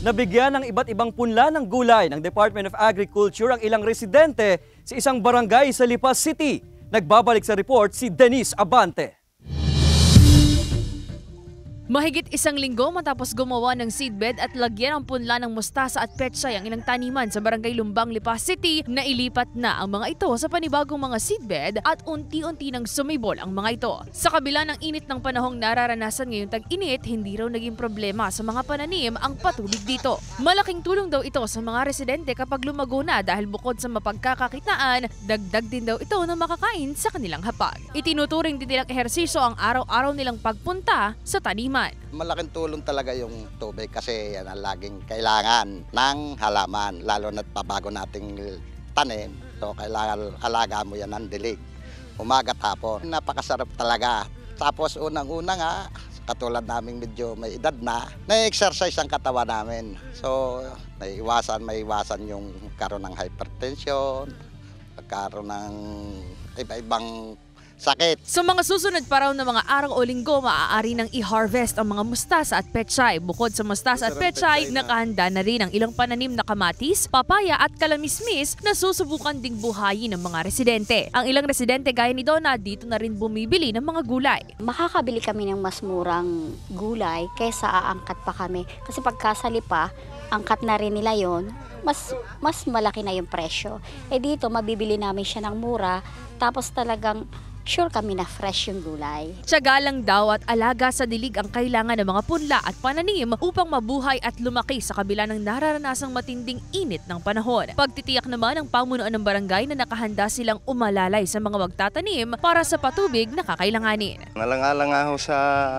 Nabigyan ng iba't ibang punla ng gulay ng Department of Agriculture ang ilang residente sa isang barangay sa Lipa City. Nagbabalik sa report si Denise Abante. Mahigit isang linggo matapos gumawa ng seedbed at lagyan ang punla ng mustasa at pechay ang ilang taniman sa barangay Lumbang, Lipa City, nailipat na ang mga ito sa panibagong mga seedbed at unti-unti nang sumibol ang mga ito. Sa kabila ng init ng panahong nararanasan ngayong tag-init, hindi raw naging problema sa mga pananim ang patubig dito. Malaking tulong daw ito sa mga residente kapag lumago na dahil bukod sa mapagkakakitaan, dagdag din daw ito na makakain sa kanilang hapag. Itinuturing din nilang ehersisyo ang araw-araw nilang pagpunta sa taniman. Malaking tulong talaga yung tubig kasi yan ang laging kailangan ng halaman, lalo na't pabago nating tanim. So kailangan alaga mo yan ng dilig, umaga at hapon. Napakasarap talaga. Tapos unang-una nga, katulad naming medyo may edad na-exercise ang katawan namin. So maiwasan yung karoon ng hypertension, pagkaroon ng iba-ibang sakit. Sa mga susunod pa raw na mga araw o linggo, maaari nang i-harvest ang mga mustasa at pechay. Bukod sa mustasa at pechay, nakahanda na rin ang ilang pananim na kamatis, papaya at kalamismis na susubukan ding buhayin ng mga residente. Ang ilang residente gaya ni Donna, dito na rin bumibili ng mga gulay. Makakabili kami ng mas murang gulay kaysa aangkat pa kami. Kasi pagkasali pa, angkat na rin nila yon, mas malaki na yung presyo. Dito, mabibili namin siya ng mura, tapos talagang sure kami na fresh yung gulay. Tiyaga lang daw at alaga sa dilig ang kailangan ng mga punla at pananim upang mabuhay at lumaki sa kabila ng nararanasang matinding init ng panahon. Pagtitiyak naman ng pamunuan ng barangay na nakahanda silang umalalay sa mga magtatanim para sa patubig na kakailanganin. Nalang-alang nga ho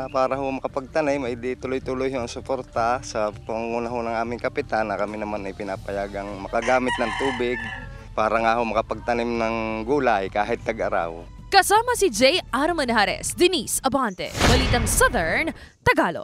para ho makapagtanim, ay di tuloy-tuloy yung suporta sa panguna ho ng aming kapitan na kami naman ay pinapayagang makagamit ng tubig para nga ho makapagtanim ng gulay kahit tag-araw. Kasama si J. Armanares, Denise Abante, Balitang Southern, Tagalog.